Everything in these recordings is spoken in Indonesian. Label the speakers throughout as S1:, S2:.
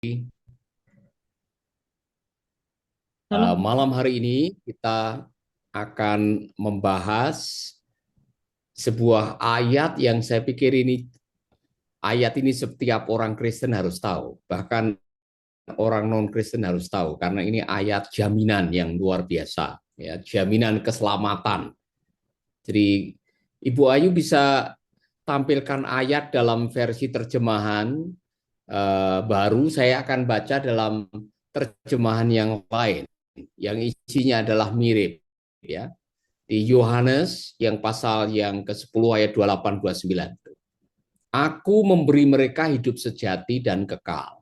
S1: Halo.
S2: Malam hari ini kita akan membahas sebuah ayat yang saya pikir ayat ini setiap orang Kristen harus tahu, bahkan orang non-Kristen harus tahu karena ini ayat jaminan yang luar biasa, ya, jaminan keselamatan. Jadi Ibu Ayu bisa tampilkan ayat dalam versi terjemahan baru, saya akan baca dalam terjemahan yang lain yang isinya adalah mirip, ya. Di Yohanes yang pasal yang ke-10 ayat 28-29. Aku memberi mereka hidup sejati dan kekal.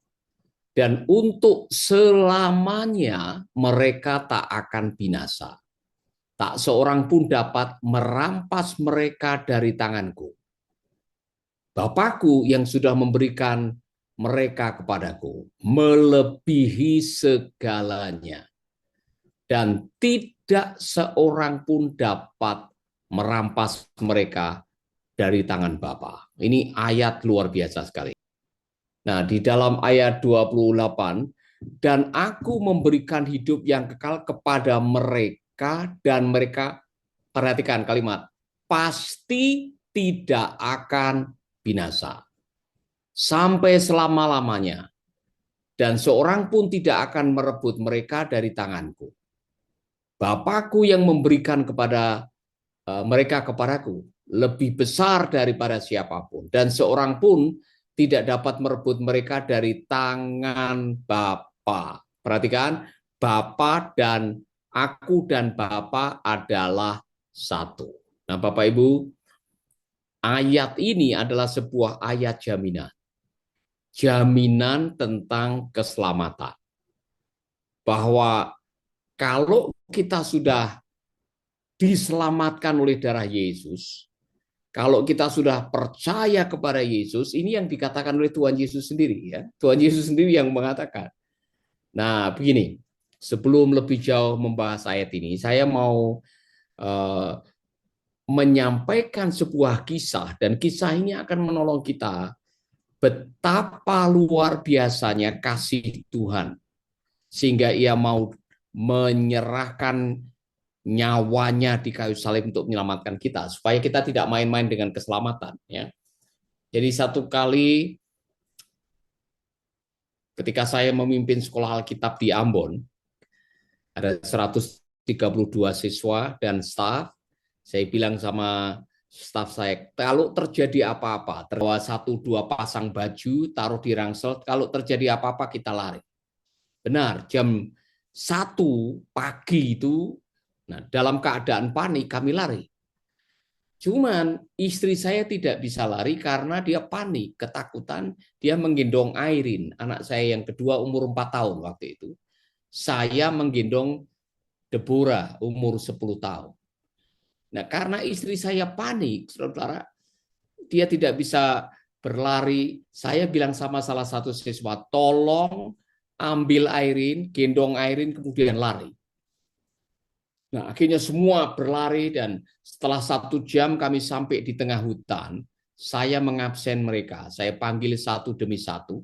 S2: Dan untuk selamanya mereka tak akan binasa. Tak seorang pun dapat merampas mereka dari tanganku. Bapakku yang sudah memberikan mereka kepadaku melebihi segalanya. Dan tidak seorang pun dapat merampas mereka dari tangan Bapa. Ini ayat luar biasa sekali. Nah, di dalam ayat 28, dan aku memberikan hidup yang kekal kepada mereka, dan mereka, perhatikan kalimat, pasti tidak akan binasa sampai selama-lamanya, dan seorang pun tidak akan merebut mereka dari tanganku. Bapakku yang memberikan kepada mereka kepadaku lebih besar daripada siapapun, dan seorang pun tidak dapat merebut mereka dari tangan Bapa. Perhatikan, Bapa dan aku dan Bapa adalah satu. Nah, Bapak Ibu, ayat ini adalah sebuah ayat jaminan. Jaminan tentang keselamatan. Bahwa kalau kita sudah diselamatkan oleh darah Yesus, kalau kita sudah percaya kepada Yesus, ini yang dikatakan oleh Tuhan Yesus sendiri, ya. Tuhan Yesus sendiri yang mengatakan. Nah, begini, sebelum lebih jauh membahas ayat ini, saya mau uh, menyampaikan sebuah kisah, dan kisah ini akan menolong kita betapa luar biasanya kasih Tuhan, sehingga ia mau menyerahkan nyawanya di kayu salib untuk menyelamatkan kita, supaya kita tidak main-main dengan keselamatan, ya. Jadi satu kali ketika saya memimpin sekolah Alkitab di Ambon, ada 132 siswa dan staf, saya bilang sama staf saya, kalau terjadi apa-apa, terbawa satu dua pasang baju, taruh di rangsel, kalau terjadi apa-apa kita lari. Benar, jam 1 pagi itu, nah, dalam keadaan panik kami lari. Cuman istri saya tidak bisa lari karena dia panik, ketakutan. Dia menggendong Airin, anak saya yang kedua umur 4 tahun waktu itu. Saya menggendong Deborah umur 10 tahun. Nah, karena istri saya panik, saudara, dia tidak bisa berlari. Saya bilang sama salah satu siswa, tolong ambil Airin, gendong Airin, kemudian lari. Nah, akhirnya semua berlari, dan setelah 1 jam kami sampai di tengah hutan. Saya mengabsen mereka. Saya panggil satu demi satu.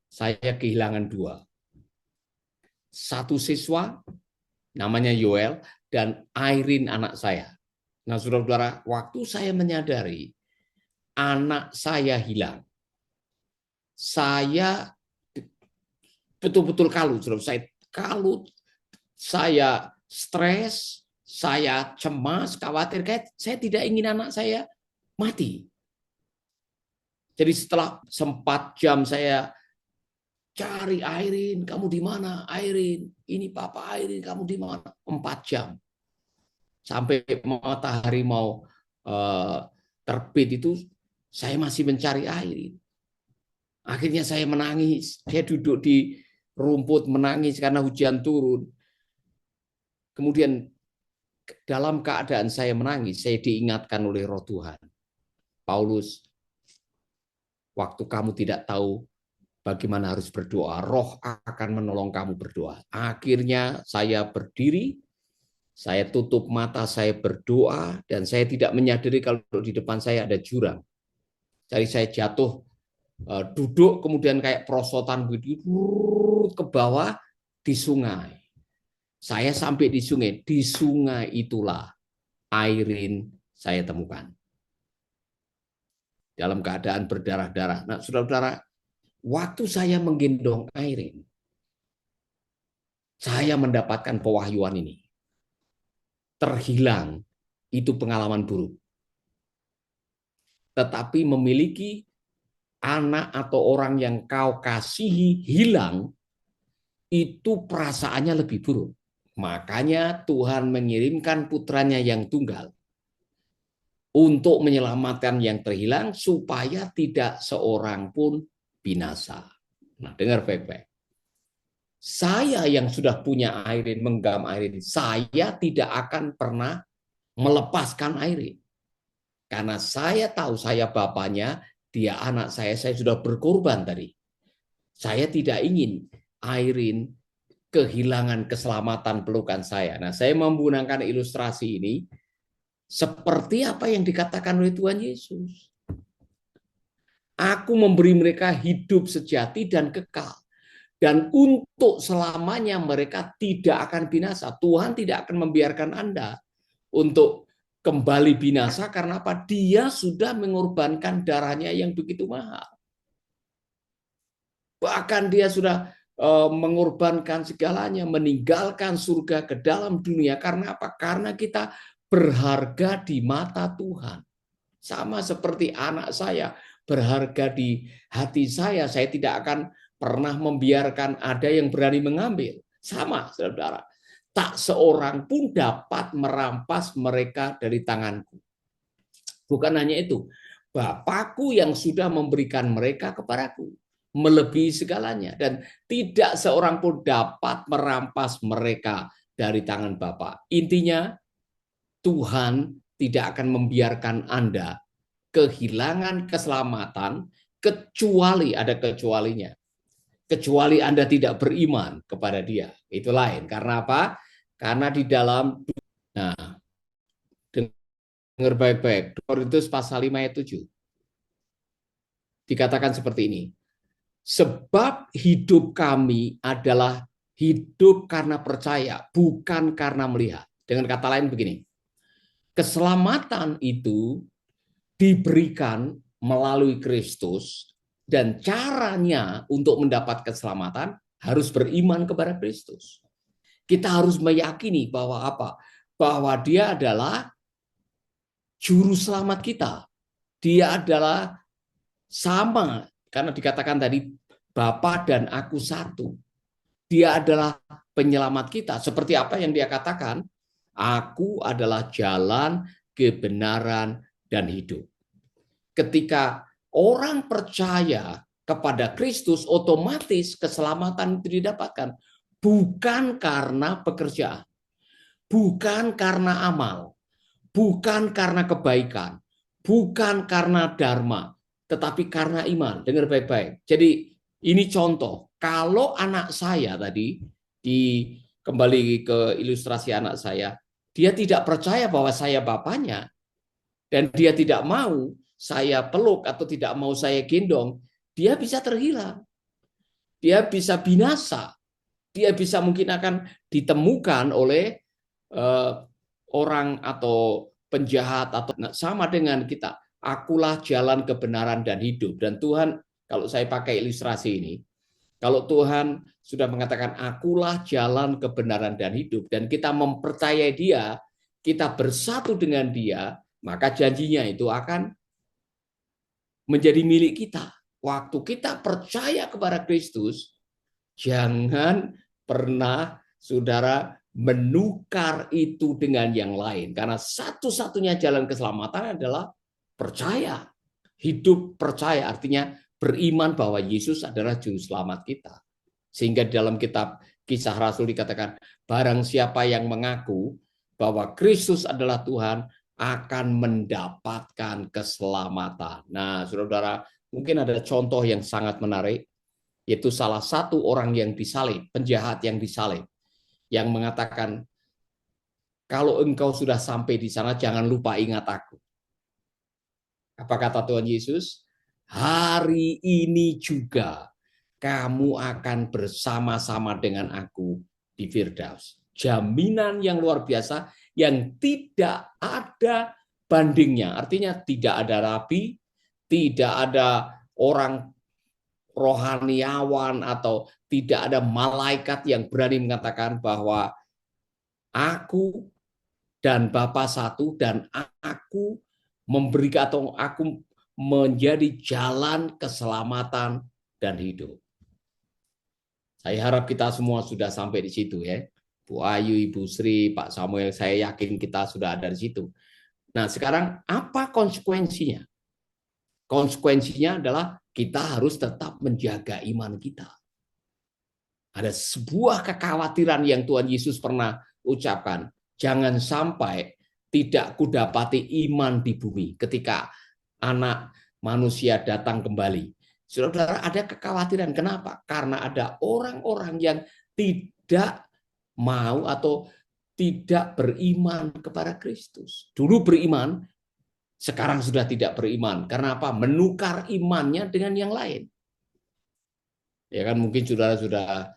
S2: Saya kehilangan dua. Satu siswa, namanya Yoel, dan Airin anak saya. Nah, saudara-saudara, waktu saya menyadari anak saya hilang, saya betul-betul kalut. Saya kalut, saya stres, saya cemas, khawatir, kayak saya tidak ingin anak saya mati. Jadi setelah 4 jam saya cari Airin, kamu di mana? Airin, ini papa Airin, kamu di mana? 4 jam. Sampai matahari mau terbit itu saya masih mencari Airin. Akhirnya saya menangis. Saya duduk di rumput menangis karena hujan turun. Kemudian dalam keadaan saya menangis, saya diingatkan oleh Roh Tuhan. Paulus, waktu kamu tidak tahu bagaimana harus berdoa, Roh akan menolong kamu berdoa. Akhirnya saya berdiri, saya tutup mata, saya berdoa, dan saya tidak menyadari kalau di depan saya ada jurang. Jadi saya jatuh duduk kemudian kayak perosotan begitu ke bawah di sungai. Saya sampai di sungai itulah Airin saya temukan dalam keadaan berdarah-darah. Nah, saudara-saudara, waktu saya menggendong Airin, saya mendapatkan pewahyuan ini. Terhilang itu pengalaman buruk. Tetapi memiliki anak atau orang yang kau kasihi hilang, itu perasaannya lebih buruk. Makanya Tuhan mengirimkan putranya yang tunggal untuk menyelamatkan yang terhilang supaya tidak seorang pun binasa. Nah, dengar baik-baik. Saya yang sudah punya Airin, menggam Airin, saya tidak akan pernah melepaskan Airin. Karena saya tahu saya bapaknya, dia anak saya sudah berkorban tadi. Saya tidak ingin Airin kehilangan keselamatan pelukan saya. Nah, saya menggunakan ilustrasi ini seperti apa yang dikatakan oleh Tuhan Yesus. Aku memberi mereka hidup sejati dan kekal. Dan untuk selamanya mereka tidak akan binasa. Tuhan tidak akan membiarkan Anda untuk kembali binasa karena apa? Dia sudah mengorbankan darahnya yang begitu mahal. Bahkan dia sudah mengorbankan segalanya, meninggalkan surga ke dalam dunia. Karena apa? Karena kita berharga di mata Tuhan. Sama seperti anak saya berharga di hati saya tidak akan pernah membiarkan ada yang berani mengambil. Sama, saudara. Tak seorang pun dapat merampas mereka dari tanganku. Bukan hanya itu, Bapakku yang sudah memberikan mereka kepadaku, melebihi segalanya. Dan tidak seorang pun dapat merampas mereka dari tangan Bapa. Intinya, Tuhan tidak akan membiarkan Anda kehilangan keselamatan kecuali ada kecualinya. Kecuali Anda tidak beriman kepada Dia. Itu lain. Karena apa? Karena di dalam, nah, dengar baik-baik, Korintus pasal 5 ayat 7 dikatakan seperti ini. Sebab hidup kami adalah hidup karena percaya, bukan karena melihat. Dengan kata lain begini, keselamatan itu diberikan melalui Kristus, dan caranya untuk mendapat keselamatan harus beriman kepada Kristus. Kita harus meyakini bahwa apa? Bahwa Dia adalah juru selamat kita. Dia adalah sama, karena dikatakan tadi Bapa dan aku satu. Dia adalah penyelamat kita. Seperti apa yang Dia katakan? Aku adalah jalan, kebenaran, dan hidup. Ketika orang percaya kepada Kristus, otomatis keselamatan itu didapatkan. Bukan karena pekerjaan, bukan karena amal, bukan karena kebaikan, bukan karena dharma, tetapi karena iman. Dengar baik-baik. Jadi ini contoh. Kalau anak saya tadi, kembali ke ilustrasi anak saya, dia tidak percaya bahwa saya bapaknya, dan dia tidak mau saya peluk atau tidak mau saya gendong, dia bisa terhilang. Dia bisa binasa. Dia bisa mungkin akan ditemukan oleh orang atau penjahat atau sama dengan kita. Akulah jalan kebenaran dan hidup. Dan Tuhan, kalau saya pakai ilustrasi ini, kalau Tuhan sudah mengatakan akulah jalan kebenaran dan hidup, dan kita mempercayai Dia, kita bersatu dengan Dia, maka janjinya itu akan menjadi milik kita. Waktu kita percaya kepada Kristus, jangan pernah saudara menukar itu dengan yang lain. Karena satu-satunya jalan keselamatan adalah percaya. Hidup percaya artinya beriman bahwa Yesus adalah juru selamat kita. Sehingga dalam kitab Kisah Rasul dikatakan, barang siapa yang mengaku bahwa Kristus adalah Tuhan, akan mendapatkan keselamatan. Nah, saudara-saudara, mungkin ada contoh yang sangat menarik, yaitu salah satu orang yang disalib, penjahat yang disalib, yang mengatakan, kalau engkau sudah sampai di sana, jangan lupa ingat aku. Apa kata Tuhan Yesus? hari ini juga kamu akan bersama-sama dengan aku di Firdaus. Jaminan yang luar biasa yang tidak ada bandingnya. Artinya tidak ada rabi, tidak ada orang rohaniawan atau tidak ada malaikat yang berani mengatakan bahwa aku dan Bapa satu dan aku memberikan atau aku menjadi jalan keselamatan dan hidup. Saya harap kita semua sudah sampai di situ ya. Bu Ayu, Ibu Sri, Pak Samuel, saya yakin kita sudah ada di situ. Nah, sekarang apa konsekuensinya? Konsekuensinya adalah kita harus tetap menjaga iman kita. Ada sebuah kekhawatiran yang Tuhan Yesus pernah ucapkan. Jangan sampai tidak kudapati iman di bumi ketika anak manusia datang kembali. Saudara, ada kekhawatiran. Kenapa? Karena ada orang-orang yang tidak mau atau tidak beriman kepada Kristus. Dulu beriman, sekarang sudah tidak beriman. Karena apa? Menukar imannya dengan yang lain. Ya kan, mungkin saudara sudah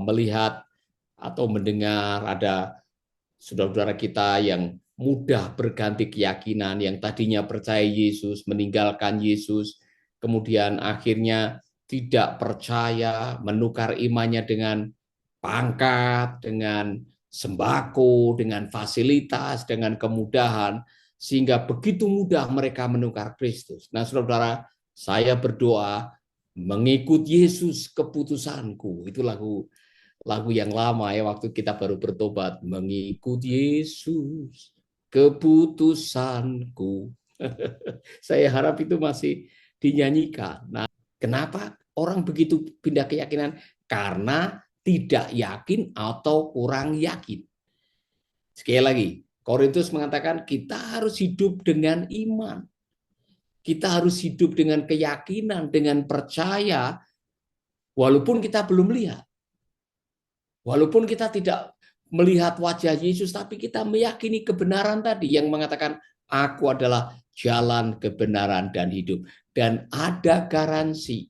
S2: melihat atau mendengar ada saudara-saudara kita yang mudah berganti keyakinan, yang tadinya percaya Yesus, meninggalkan Yesus, kemudian akhirnya tidak percaya, menukar imannya dengan pangkat, dengan sembako, dengan fasilitas, dengan kemudahan, sehingga begitu mudah mereka menukar Kristus. Nah, saudara-saudara, saya berdoa mengikut Yesus keputusanku. Itu lagu yang lama ya, waktu kita baru bertobat. Mengikut Yesus keputusanku. Saya harap itu masih dinyanyikan. Nah, kenapa orang begitu pindah keyakinan? Karena tidak yakin atau kurang yakin. Sekali lagi, Korintus mengatakan kita harus hidup dengan iman. Kita harus hidup dengan keyakinan, dengan percaya, walaupun kita belum lihat. Walaupun kita tidak melihat wajah Yesus, tapi kita meyakini kebenaran tadi yang mengatakan, aku adalah jalan kebenaran dan hidup. Dan ada garansi.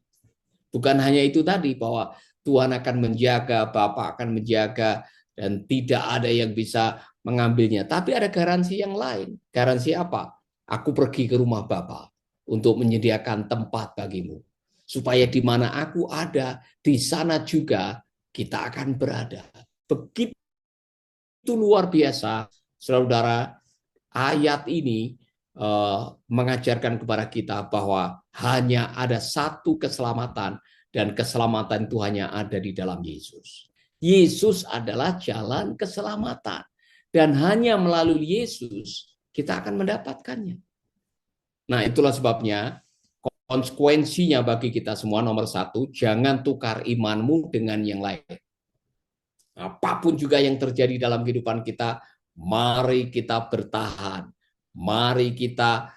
S2: Bukan hanya itu tadi, bahwa Tuhan akan menjaga, Bapa akan menjaga, dan tidak ada yang bisa mengambilnya. Tapi ada garansi yang lain. Garansi apa? Aku pergi ke rumah Bapa untuk menyediakan tempat bagimu. Supaya di mana aku ada, di sana juga kita akan berada. Begitu luar biasa, saudara, ayat ini mengajarkan kepada kita bahwa hanya ada satu keselamatan, dan keselamatan itu hanya ada di dalam Yesus. Yesus adalah jalan keselamatan, dan hanya melalui Yesus kita akan mendapatkannya. Nah, itulah sebabnya konsekuensinya bagi kita semua nomor satu, jangan tukar imanmu dengan yang lain. Apapun juga yang terjadi dalam kehidupan kita, mari kita bertahan. Mari kita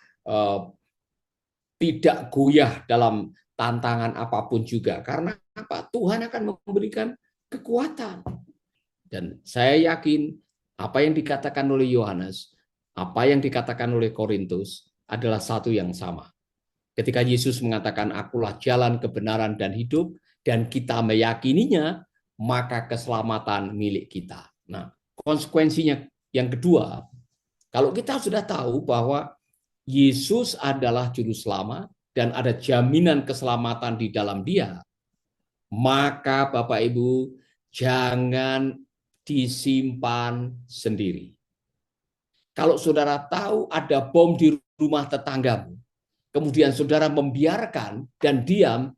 S2: tidak goyah dalam tantangan apapun juga. Karena apa? Tuhan akan memberikan kekuatan. Dan saya yakin apa yang dikatakan oleh Yohanes, apa yang dikatakan oleh Korintus adalah satu yang sama. Ketika Yesus mengatakan, akulah jalan, kebenaran, dan hidup, dan kita meyakininya, maka keselamatan milik kita. Nah, konsekuensinya yang kedua, kalau kita sudah tahu bahwa Yesus adalah juru selamat dan ada jaminan keselamatan di dalam Dia, maka Bapak Ibu jangan disimpan sendiri. Kalau saudara tahu ada bom di rumah tetanggamu, kemudian saudara membiarkan dan diam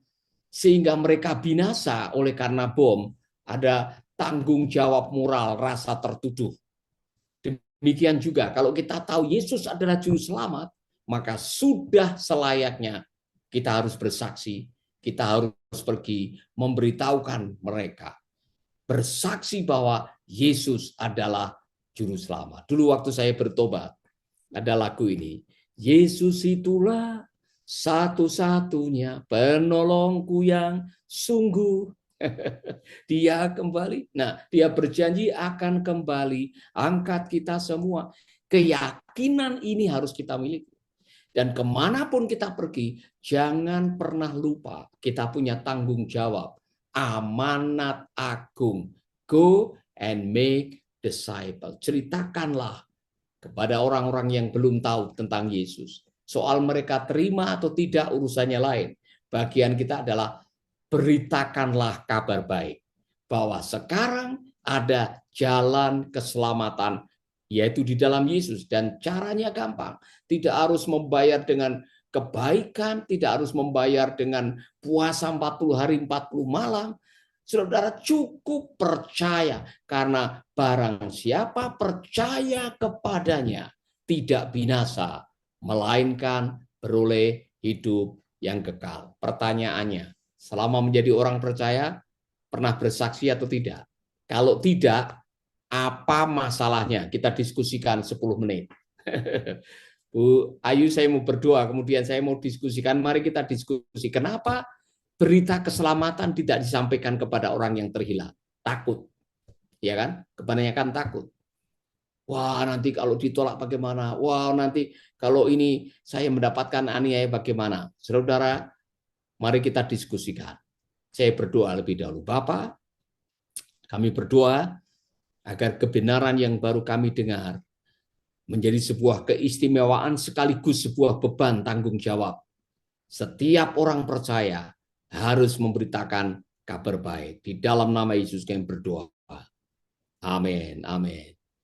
S2: sehingga mereka binasa oleh karena bom, ada tanggung jawab moral, rasa tertuduh. Demikian juga kalau kita tahu Yesus adalah juru selamat, maka sudah selayaknya kita harus bersaksi, kita harus pergi memberitahukan mereka, bersaksi bahwa Yesus adalah juru selamat. Dulu waktu saya bertobat, ada lagu ini, Yesus itulah satu-satunya penolongku yang sungguh. Dia kembali. Nah, dia berjanji akan kembali angkat kita semua. Keyakinan ini harus kita miliki. Dan kemanapun kita pergi, jangan pernah lupa kita punya tanggung jawab. Amanat agung. Go and make disciple. Ceritakanlah kepada orang-orang yang belum tahu tentang Yesus. Soal mereka terima atau tidak urusannya lain. Bagian kita adalah beritakanlah kabar baik. Bahwa sekarang ada jalan keselamatan, yaitu di dalam Yesus. Dan caranya gampang. Tidak harus membayar dengan kebaikan, tidak harus membayar dengan puasa 40 hari 40 malam. Saudara cukup percaya, karena barang siapa percaya kepadanya tidak binasa, melainkan beroleh hidup yang kekal. Pertanyaannya, selama menjadi orang percaya, pernah bersaksi atau tidak? Kalau tidak, apa masalahnya? Kita diskusikan 10 menit. Bu Ayu, saya mau berdoa, kemudian saya mau diskusikan. Mari kita diskusi. Kenapa berita keselamatan tidak disampaikan kepada orang yang terhilang? Takut, ya kan? Kebanyakan takut. Wah, nanti kalau ditolak bagaimana? Wah, nanti kalau ini saya mendapatkan aniaya bagaimana? Saudara, mari kita diskusikan. Saya berdoa lebih dahulu. Bapa, kami berdoa agar kebenaran yang baru kami dengar menjadi sebuah keistimewaan sekaligus sebuah beban tanggung jawab. Setiap orang percaya harus memberitakan kabar baik. Di dalam nama Yesus kami berdoa. Amin. Amin.